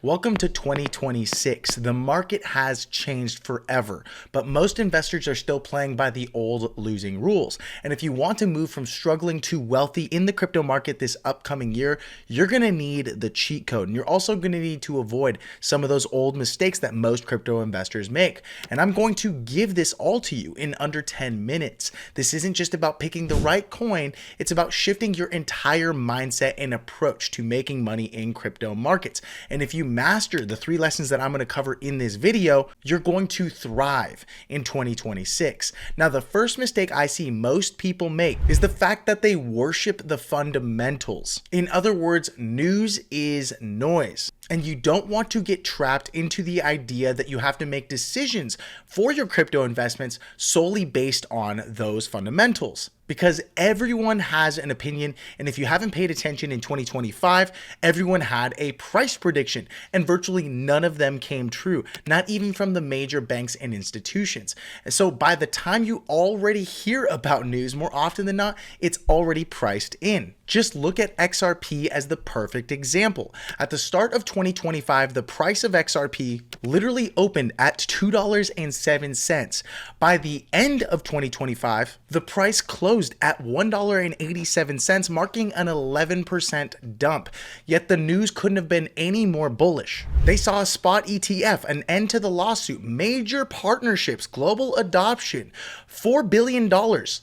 Welcome to 2026. The market has changed forever, but most investors are still playing by the old losing rules. And if you want to move from struggling to wealthy in the crypto market this upcoming year, you're going to need the cheat code. And you're also going to need to avoid some of those old mistakes that most crypto investors make. And I'm going to give this all to you in under 10 minutes. This isn't just about picking the right coin. It's about shifting your entire mindset and approach to making money in crypto markets. And if you master the 3 lessons that I'm going to cover in this video, you're going to thrive in 2026. Now, the first mistake I see most people make is the fact that they worship the fundamentals. In other words, news is noise. And you don't want to get trapped into the idea that you have to make decisions for your crypto investments solely based on those fundamentals. Because everyone has an opinion, and if you haven't paid attention in 2025, everyone had a price prediction, and virtually none of them came true, not even from the major banks and institutions. And so by the time you already hear about news, more often than not, it's already priced in. Just look at XRP as the perfect example. At the start of 2025, the price of XRP literally opened at $2.07. By the end of 2025, the price closed at $1.87, marking an 11% dump. Yet the news couldn't have been any more bullish. They saw a spot ETF, an end to the lawsuit, major partnerships, global adoption, $4 billion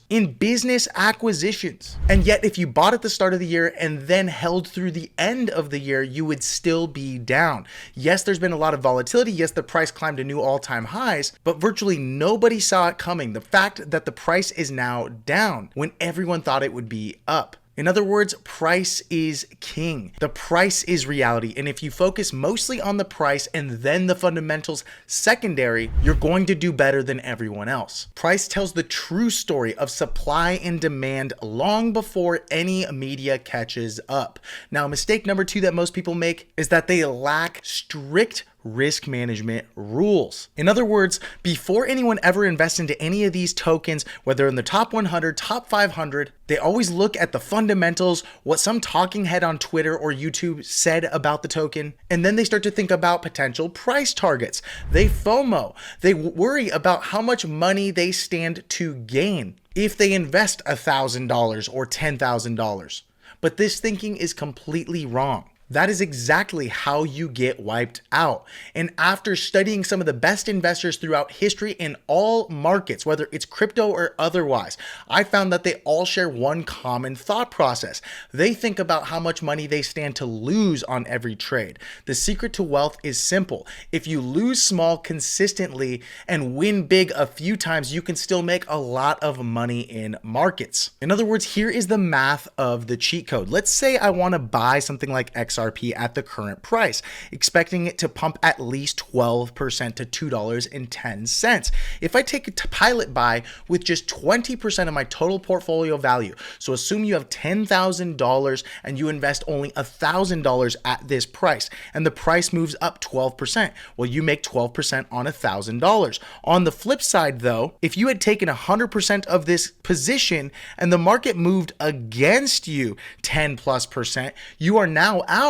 in business acquisitions. And yet if you bought at the start of the year and then held through the end of the year, you would still be down. Yes, there's been a lot of volatility. Yes, the price climbed to new all-time highs, but virtually nobody saw it coming. The fact that the price is now down when everyone thought it would be up. In other words, price is king. The price is reality. And if you focus mostly on the price and then the fundamentals secondary, you're going to do better than everyone else. Price tells the true story of supply and demand long before any media catches up. Now, mistake number 2 that most people make is that they lack strict risk management rules. In other words, before anyone ever invests into any of these tokens, whether in the top 100, top 500, they always look at the fundamentals, what some talking head on Twitter or YouTube said about the token, and then they start to think about potential price targets. They FOMO. They worry about how much money they stand to gain if they invest $1,000 or $10,000. But this thinking is completely wrong. That is exactly how you get wiped out. And after studying some of the best investors throughout history in all markets, whether it's crypto or otherwise, I found that they all share one common thought process. They think about how much money they stand to lose on every trade. The secret to wealth is simple. If you lose small consistently and win big a few times, you can still make a lot of money in markets. In other words, here is the math of the cheat code. Let's say I want to buy something like XRP at the current price, expecting it to pump at least 12% to $2.10. If I take a pilot buy with just 20% of my total portfolio value, so assume you have $10,000 and you invest only $1,000 at this price, and the price moves up 12%, well, you make 12% on $1,000. On the flip side though, if you had taken 100% of this position and the market moved against you 10+%, you are now out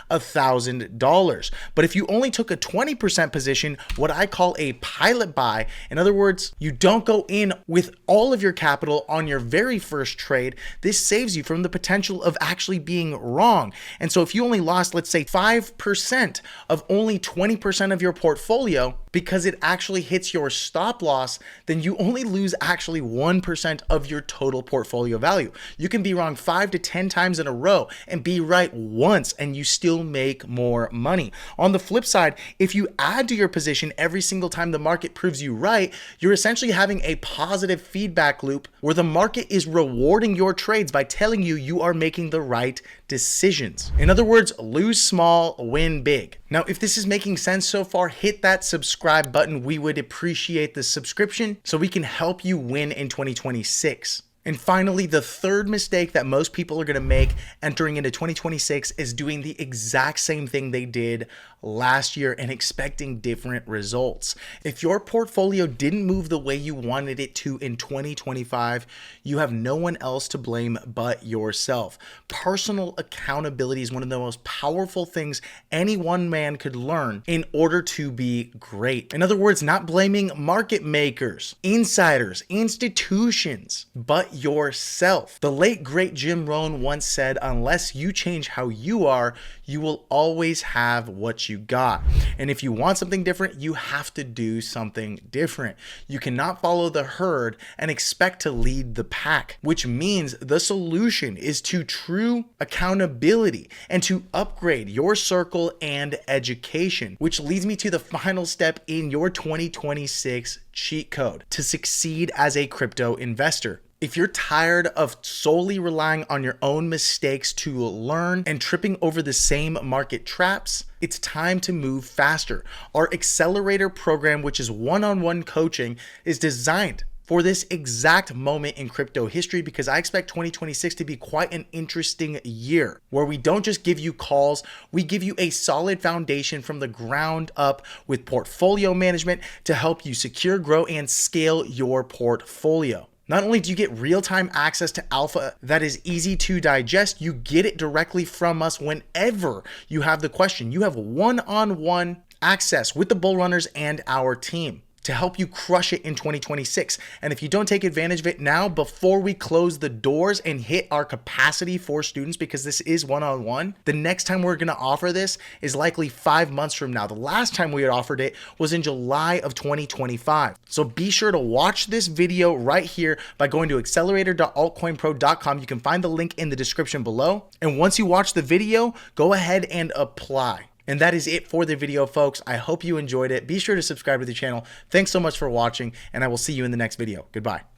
$1,000. But if you only took a 20% position, what I call a pilot buy, in other words, you don't go in with all of your capital on your very first trade, this saves you from the potential of actually being wrong. And so if you only lost, let's say 5% of only 20% of your portfolio, because it actually hits your stop loss, then you only lose actually 1% of your total portfolio value. You can be wrong 5 to 10 times in a row and be right once, and you still make more money. On the flip side, if you add to your position every single time the market proves you right, you're essentially having a positive feedback loop where the market is rewarding your trades by telling you you are making the right decisions. In other words, lose small, win big. Now, if this is making sense so far, hit that subscribe button. We would appreciate the subscription so we can help you win in 2026. And finally, the third mistake that most people are going to make entering into 2026 is doing the exact same thing they did last year and expecting different results. If your portfolio didn't move the way you wanted it to in 2025, you have no one else to blame but yourself. Personal accountability is one of the most powerful things any one man could learn in order to be great. In other words, not blaming market makers, insiders, institutions, but yourself. The late great Jim Rohn once said, unless you change how you are, you will always have what you got. And if you want something different, you have to do something different. You cannot follow the herd and expect to lead the pack, which means the solution is to true accountability and to upgrade your circle and education, which leads me to the final step in your 2026 cheat code to succeed as a crypto investor. If you're tired of solely relying on your own mistakes to learn and tripping over the same market traps, it's time to move faster. Our Accelerator program, which is one-on-one coaching, is designed for this exact moment in crypto history because I expect 2026 to be quite an interesting year where we don't just give you calls, we give you a solid foundation from the ground up with portfolio management to help you secure, grow, and scale your portfolio. Not only do you get real-time access to alpha that is easy to digest, you get it directly from us whenever you have the question. You have one-on-one access with the bull runners and our team to help you crush it in 2026. And if you don't take advantage of it now, before we close the doors and hit our capacity for students, because this is one-on-one, the next time we're going to offer this is likely 5 months from now. The last time we had offered it was in July of 2025. So be sure to watch this video right here by going to accelerator.altcoinpro.com. You can find the link in the description below. And once you watch the video, go ahead and apply. And that is it for the video, folks. I hope you enjoyed it. Be sure to subscribe to the channel. Thanks so much for watching, and I will see you in the next video. Goodbye.